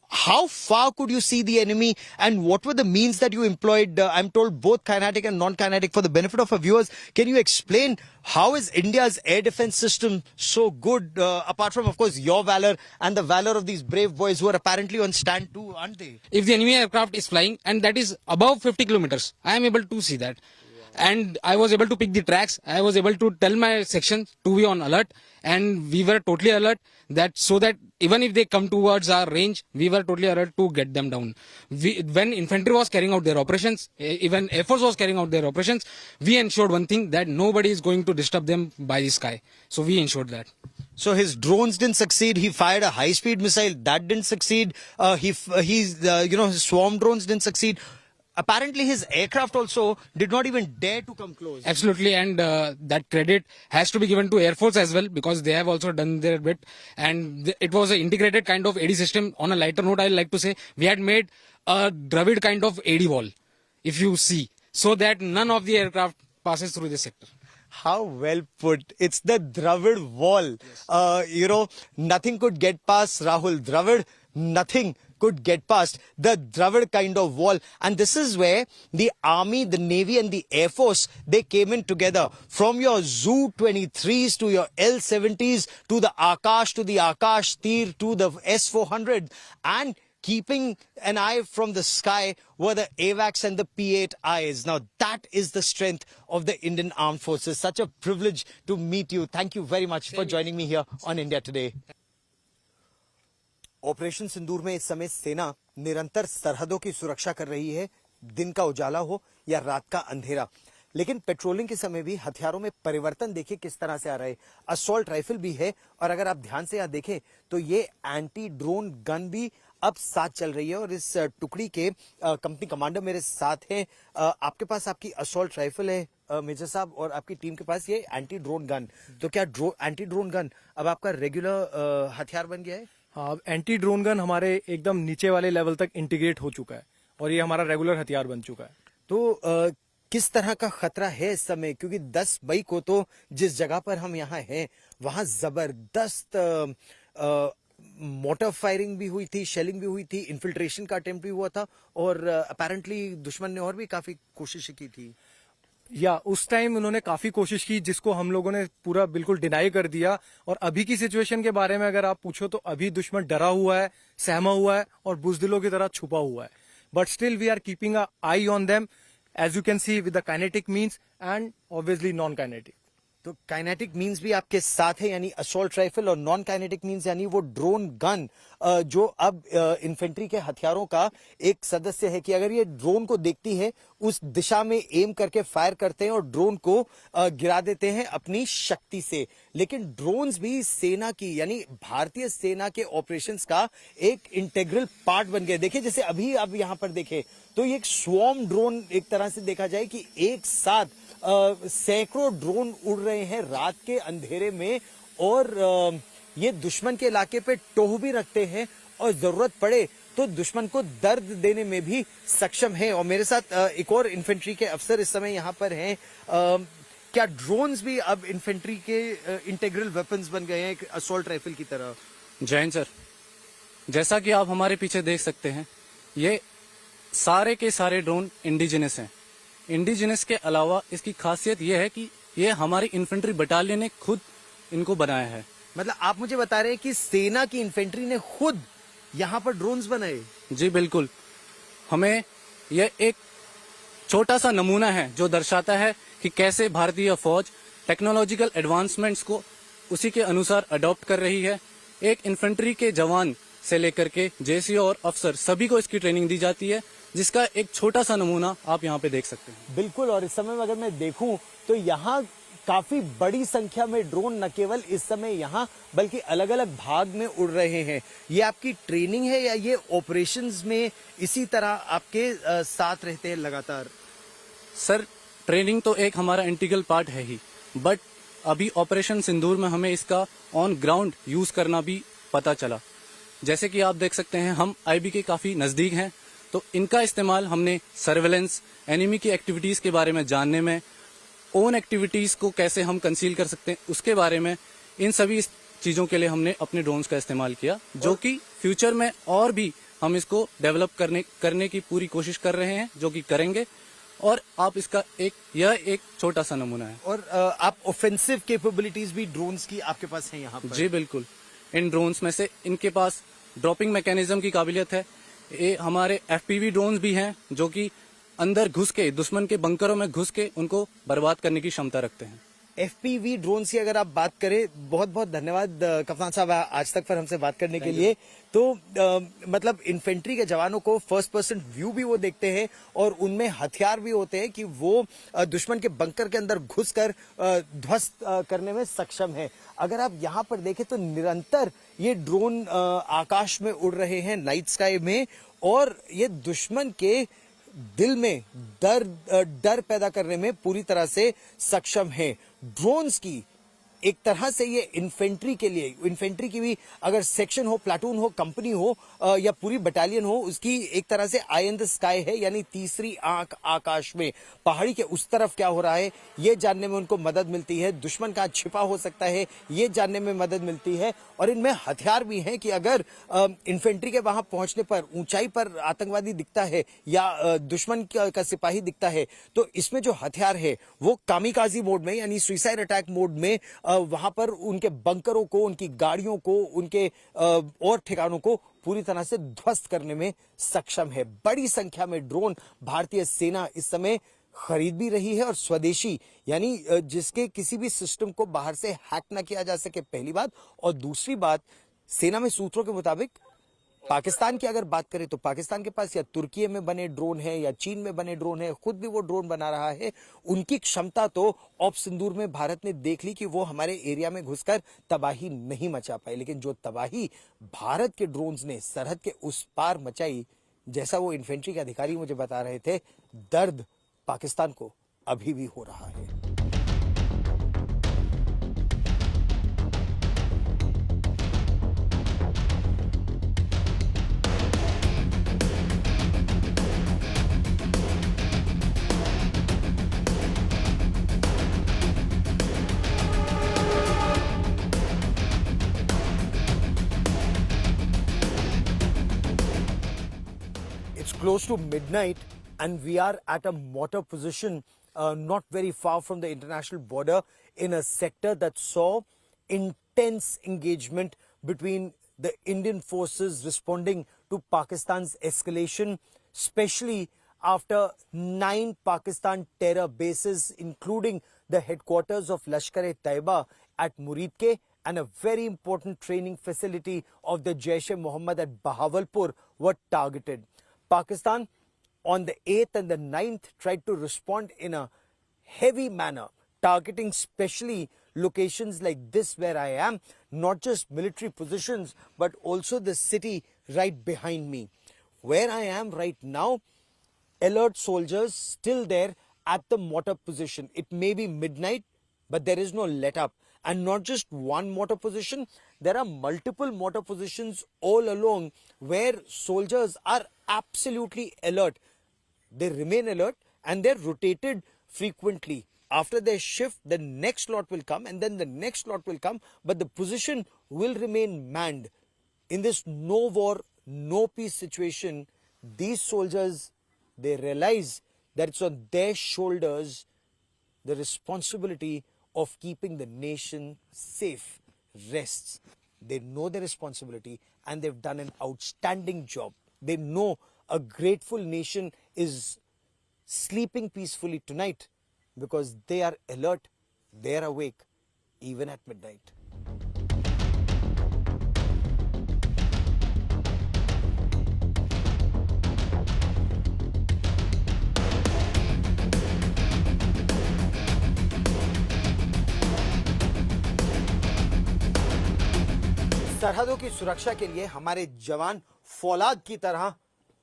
S1: How far could you see the enemy, and what were the means that you employed? I'm told both kinetic and non-kinetic. For the benefit of our viewers, can you explain how is India's air defense system so good, apart from, of course, your valor and the valor of these brave boys who are apparently on stand too, aren't they?
S14: If the enemy aircraft is flying and that is above 50 kilometers, I am able to see that. And I was able to pick the tracks. I was able to tell my section to be on alert, and we were totally alert, that so that even if they come towards our range, we were totally alert to get them down. When infantry was carrying out their operations, even Air Force was carrying out their operations, we ensured one thing, that nobody is going to disturb them by the sky. So we ensured that.
S1: So his drones didn't succeed. He fired a high-speed missile that didn't succeed. His swarm drones didn't succeed. Apparently his aircraft also did not even dare to come close.
S14: Absolutely, and that credit has to be given to Air Force as well, because they have also done their bit, and it was an integrated kind of AD system. On a lighter note, I'd like to say we had made a Dravid kind of AD wall, if you see, so that none of the aircraft passes through this sector.
S1: How well put. It's the Dravid wall. Yes. Nothing could get past Rahul Dravid. Nothing could get past the Dravid kind of wall. And this is where the Army, the Navy and the Air Force, they came in together. From your Zu-23s to your L-70s to the Akash, to the Akash Tir, to the S-400. And keeping an eye from the sky were the AWACS and the P8Is. Now that is the strength of the Indian Armed Forces. Such a privilege to meet you. Thank you very much for joining me here on India Today. Operation Sindoor में इस समय सेना निरंतर सरहदों की सुरक्षा कर रही है, दिन का उजाला हो या रात का अंधेरा। लेकिन पेट्रोलिंग के समय भी हथियारों में परिवर्तन देखिए किस तरह से आ रहा है। असॉल्ट राइफल भी है और अगर आप ध्यान से यहाँ देखें तो ये एंटी ड्रोन गन भी अब साथ चल रही है। और इस टुकड़ी के कंपनी कमांडर मेरे साथ हैं। आपके पास आपकी असॉल्ट राइफल है मेजर साहब, और आपकी टीम के पास ये एंटी ड्रोन गन। तो क्या एंटी ड्रोन गन अब आपका रेगुलर हथियार बन गया है?
S15: हाँ, एंटी ड्रोन गन हमारे एकदम नीचे वाले लेवल तक इंटीग्रेट हो चुका है और ये हमारा रेगुलर हथियार बन चुका है।
S1: तो किस तरह का खतरा है इस समय, क्योंकि 10 मई को तो जिस जगह पर हम यहाँ हैं वहां जबरदस्त मोटर फायरिंग भी हुई थी, शेलिंग भी हुई थी, इन्फिल्ट्रेशन का अटेम्प्ट भी हुआ था और अपेरेंटली दुश्मन ने और भी काफी कोशिश की थी।
S15: या उस टाइम उन्होंने काफी कोशिश की जिसको हम लोगों ने पूरा बिल्कुल डिनाई कर दिया। और अभी की सिचुएशन के बारे में अगर आप पूछो तो अभी दुश्मन डरा हुआ है, सहमा हुआ है और बुजदिलों की तरह छुपा हुआ है। But still we are keeping a eye on them as you can see with the kinetic means and obviously non kinetic.
S1: तो काइनेटिक मीन्स भी आपके साथ है, यानी असॉल्ट राइफल, और नॉन काइनेटिक मीन्स यानी वो ड्रोन गन जो अब इन्फेंट्री के हथियारों का एक सदस्य है कि अगर ये ड्रोन को देखती है उस दिशा में एम करके फायर करते हैं और ड्रोन को गिरा देते हैं अपनी शक्ति से। लेकिन ड्रोन्स भी सेना की यानी भारतीय सेना के ऑपरेशंस का एक इंटेग्रल पार्ट बन गए। देखिए जैसे अभी आप यहां पर देखें तो ये एक स्वॉर्म ड्रोन एक तरह से देखा जाए कि एक साथ सैकड़ों ड्रोन उड़ रहे हैं रात के अंधेरे में और ये दुश्मन के इलाके पे टोह भी रखते हैं और जरूरत पड़े तो दुश्मन को दर्द देने में भी सक्षम है। और मेरे साथ एक और इन्फेंट्री के अफसर इस समय यहाँ पर हैं। क्या ड्रोन्स भी अब इन्फेंट्री के इंटेग्रल वेपन्स बन गए हैं एक असॉल्ट राइफल की तरह?
S16: जय हिंद सर, जैसा कि आप हमारे पीछे देख सकते हैं ये सारे के सारे ड्रोन इंडिजिनस हैं। इंडिजिनस के अलावा इसकी खासियत यह है कि ये हमारी इन्फेंट्री बटालियन ने खुद इनको बनाया है।
S1: मतलब आप मुझे बता रहे हैं कि सेना की इन्फेंट्री ने खुद यहाँ पर ड्रोन्स बनाए?
S16: जी बिल्कुल। हमें यह एक छोटा सा नमूना है जो दर्शाता है कि कैसे भारतीय फौज टेक्नोलॉजिकल एडवांसमेंट्स को उसी के अनुसार अडॉप्ट कर रही है। एक इन्फेंट्री के जवान से लेकर के जेसी और अफसर सभी को इसकी ट्रेनिंग दी जाती है, जिसका एक छोटा सा नमूना आप यहाँ पे देख सकते हैं।
S1: बिल्कुल। और इस समय में अगर मैं देखूं तो यहाँ काफी बड़ी संख्या में ड्रोन न केवल इस समय यहाँ बल्कि अलग अलग भाग में उड़ रहे हैं। ये आपकी ट्रेनिंग है या ये ऑपरेशंस में इसी तरह आपके साथ रहते हैं लगातार?
S16: सर ट्रेनिंग तो एक हमारा इंटीग्रल पार्ट है ही, बट अभी ऑपरेशन सिंदूर में हमें इसका ऑन ग्राउंड यूज करना भी पता चला। जैसे कि आप देख सकते हैं हम आईबी के काफी नजदीक हैं, तो इनका इस्तेमाल हमने सर्वेलेंस, एनिमी की एक्टिविटीज के बारे में जानने में, ओन एक्टिविटीज को कैसे हम कंसील कर सकते हैं उसके बारे में, इन सभी चीजों के लिए हमने अपने ड्रोन्स का इस्तेमाल किया, जो कि फ्यूचर में और भी हम इसको डेवलप करने की पूरी कोशिश कर रहे हैं, जो कि करेंगे। और आप इसका यह एक छोटा सा नमूना है।
S1: और आप ऑफेंसिव कैपेबिलिटीज भी ड्रोन्स की आपके पास है यहाँ पर?
S16: जी बिल्कुल। इन ड्रोन्स में से इनके पास ड्रॉपिंग मैकेनिज्म की काबिलियत है। ये हमारे एफपीवी ड्रोन्स भी हैं जो कि अंदर घुस के दुश्मन के बंकरों में घुस के उनको बर्बाद करने की क्षमता रखते हैं।
S1: एफपीवी ड्रोन्स की अगर आप बात करें, बहुत बहुत धन्यवाद कप्तान साहब आज तक पर हमसे बात करने के लिए। तो मतलब इन्फेंट्री के जवानों को फर्स्ट पर्सन व्यू भी वो देखते हैं और उनमें हथियार भी होते हैं कि वो दुश्मन के बंकर के अंदर घुसकर ध्वस्त करने में सक्षम है। अगर आप यहाँ पर देखें तो निरंतर ये ड्रोन आकाश में उड़ रहे हैं नाइट स्काई में और ये दुश्मन के दिल में डर पैदा करने में पूरी तरह से सक्षम है। ड्रोन्स की एक तरह से ये इन्फेंट्री के लिए, इन्फेंट्री की भी अगर सेक्शन हो, प्लाटून हो, कंपनी हो या पूरी बटालियन हो, उसकी एक तरह से आई इन द स्काई है, यानी तीसरी आंख आकाश में। पहाड़ी के उस तरफ क्या हो रहा है ये जानने में उनको मदद मिलती है, दुश्मन कहाँ छिपा हो सकता है ये जानने में मदद मिलती है। और इनमें हथियार भी हैं कि अगर इन्फेंट्री के वहां पहुंचने पर ऊंचाई पर आतंकवादी दिखता है या दुश्मन का सिपाही दिखता है तो इसमें जो हथियार है वो कामिकाजी मोड में यानी सुइसाइड अटैक मोड में वहां पर उनके बंकरों को, उनकी गाड़ियों को, उनके और ठिकानों को पूरी तरह से ध्वस्त करने में सक्षम है। बड़ी संख्या में ड्रोन भारतीय सेना इस समय खरीद भी रही है, और स्वदेशी यानी जिसके किसी भी सिस्टम को बाहर से हैक ना किया जा सके, पहली बात। और दूसरी बात, सेना में सूत्रों के मुताबिक पाकिस्तान की अगर बात करें तो पाकिस्तान के पास या तुर्की में बने ड्रोन है या चीन में बने ड्रोन है, खुद भी वो ड्रोन बना रहा है। उनकी क्षमता तो ऑपरेशन सिंदूर में भारत ने देख ली कि वो हमारे एरिया में घुसकर तबाही नहीं मचा पाए, लेकिन जो तबाही भारत के ड्रोन्स ने सरहद के उस पार मचाई, जैसा वो इन्फेंट्री के अधिकारी मुझे बता रहे थे, दर्द पाकिस्तान को अभी भी हो रहा है। It's close to midnight and we are at a mortar position not very far from the international border in a sector that saw intense engagement between the Indian forces responding to Pakistan's escalation, especially after 9 Pakistan terror bases, including the headquarters of Lashkar-e-Taiba at Muridke and a very important training facility of the Jaish-e-Mohammed at Bahawalpur were targeted. Pakistan on the 8th and the 9th tried to respond in a heavy manner, targeting specially locations like this where I am, not just military positions, but also the city right behind me. Where I am right now, alert soldiers still there at the mortar position. It may be midnight, but there is no let up. And not just one mortar position, there are multiple mortar positions all along where soldiers are absolutely alert. They remain alert and they're rotated frequently. After their shift, the next lot will come and then the next lot will come, but the position will remain manned. In this no war, no peace situation, these soldiers, they realize that it's on their shoulders the responsibility of keeping the nation safe rests. They know their responsibility and they've done an outstanding job. They know a grateful nation is sleeping peacefully tonight because they are alert, they are awake, even at midnight. सरहदों की सुरक्षा के लिए हमारे जवान फौलाद की तरह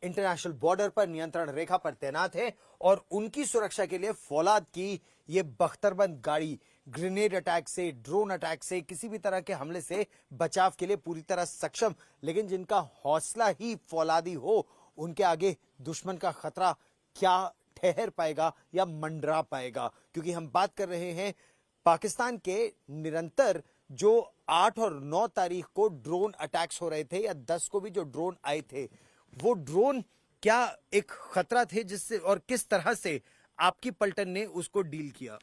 S1: international border पर नियंत्रण रेखा पर तैनात है और उनकी सुरक्षा के लिए फौलाद की ये बख्तरबंद गाड़ी ग्रेनेड अटैक से, ड्रोन अटैक से, किसी भी तरह के हमले से बचाव के लिए पूरी तरह सक्षम। लेकिन जिनका हौसला ही फौलादी हो, उनके आगे दुश्मन का खतरा क्या ठहर पाएगा या मंडरा पाएगा? क्योंकि हम बात कर रहे हैं पाकिस्तान के निरंतर जो 8 और 9 तारीख को ड्रोन अटैक्स हो रहे थे या 10 को भी जो ड्रोन आए थे, वो ड्रोन क्या एक खतरा थे जिससे और किस तरह से आपकी पलटन ने उसको डील किया?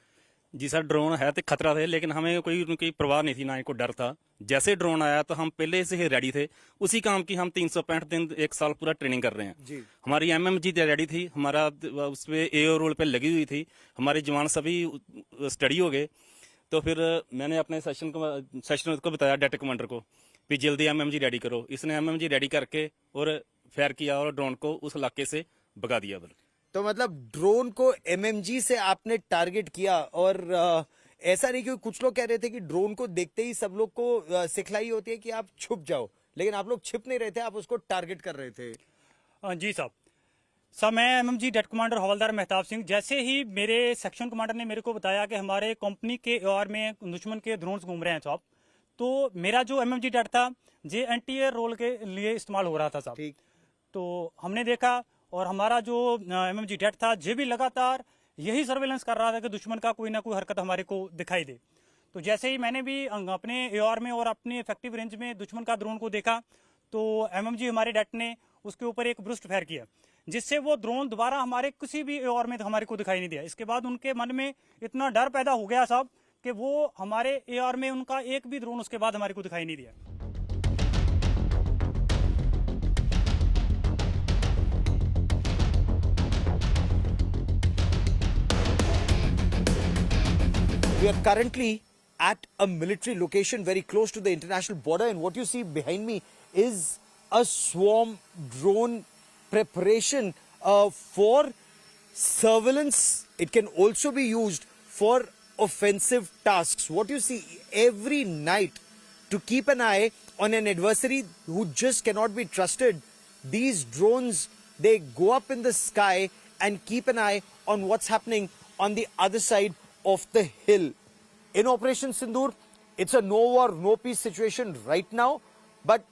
S17: जी सर, ड्रोन है तो खतरा थे, लेकिन हमें कोई उनकी परवाह नहीं थी, ना ही कोई डर था। जैसे ड्रोन आया तो हम पहले से ही रेडी थे। उसी काम की हम 365 दिन 1 साल पूरा ट्रेनिंग कर रहे हैं जी। हमारी एमएमजी रेडी थी, हमारा उस पर एओ रोल पे लगी हुई थी, हमारे जवान सभी स्टडी हो गए। तो फिर मैंने अपने सेशन को बताया डेटा कमांडर को कि जल्दी एमएमजी रेडी करो। इसने एमएमजी रेडी करके और फायर किया और ड्रोन को उस इलाके से भगा दिया।
S1: तो मतलब ड्रोन को एमएमजी से आपने टारगेट किया और ऐसा नहीं कि कुछ लोग कह रहे थे कि ड्रोन को देखते ही सब लोग को सिखलाई होती है कि आप छुप जाओ, लेकिन आप लोग छिप नहीं रहे थे, आप उसको टारगेट कर रहे थे।
S12: जी साहब, मैं एमएमजी डेट कमांडर हवलदार मेहताब सिंह। जैसे ही मेरे सेक्शन कमांडर ने मेरे को बताया कि हमारे कंपनी के एआर में दुश्मन के ड्रोन्स घूम रहे हैं साहब, तो मेरा जो एमएमजी डेट था ये एंटी एयर रोल के लिए इस्तेमाल हो रहा था साहब। तो हमने देखा और हमारा जो एमएमजी डेट था ये भी लगातार यही सर्वेलेंस कर रहा था कि दुश्मन का कोई ना कोई हरकत हमारे को दिखाई दे। तो जैसे ही मैंने भी अपने एआर में और अपने इफेक्टिव रेंज में दुश्मन का ड्रोन को देखा तो एमएमजी हमारे डेट ने उसके ऊपर एक ब्रूस्ट फायर किया, जिससे वो ड्रोन दोबारा हमारे किसी भी एआर में हमारे को दिखाई नहीं दिया। इसके बाद उनके मन में इतना डर पैदा हो गया साहब
S18: कि वो हमारे एआर में उनका एक भी ड्रोन उसके बाद हमारे को दिखाई नहीं दिया।
S1: We are currently at a military location very close to the international border, and what you see behind me is a swarm drone preparation for surveillance. It can also be used for offensive tasks. What you see every night to keep an eye on an adversary who just cannot be trusted. These drones, they go up in the sky and keep an eye on what's happening on the other side of the hill. In Operation Sindoor, it's a no war, no peace situation right now, but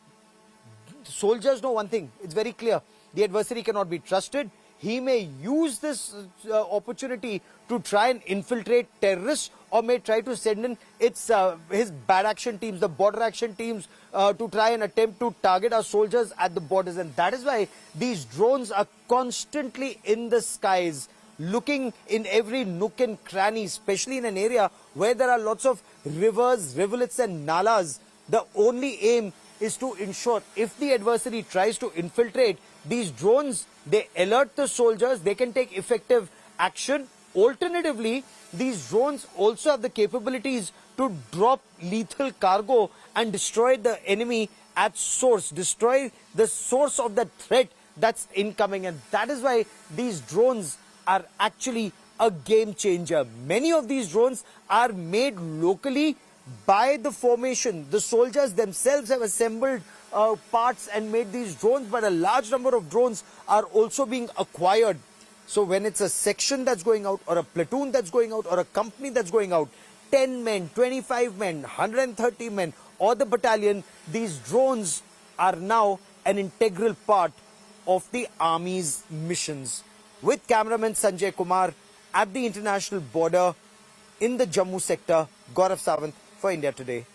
S1: soldiers know one thing, it's very clear, the adversary cannot be trusted. He may use this opportunity to try and infiltrate terrorists, or may try to send in his bad action teams, the border action teams, to try and attempt to target our soldiers at the borders. And that is why these drones are constantly in the skies, looking in every nook and cranny, especially in an area where there are lots of rivers, rivulets and nalas. The only aim is to ensure if the adversary tries to infiltrate, these drones, they alert the soldiers, they can take effective action. Alternatively, these drones also have the capabilities to drop lethal cargo and destroy the enemy at source, destroy the source of that threat that's incoming. And that is why these drones are actually a game changer. Many of these drones are made locally by the formation. The soldiers themselves have assembled parts and made these drones, but a large number of drones are also being acquired. So when it's a section that's going out, or a platoon that's going out, or a company that's going out, 10 men, 25 men, 130 men, or the battalion, these drones are now an integral part of the Army's missions. With cameraman Sanjay Kumar at the international border in the Jammu sector, Gaurav Sawant for India Today.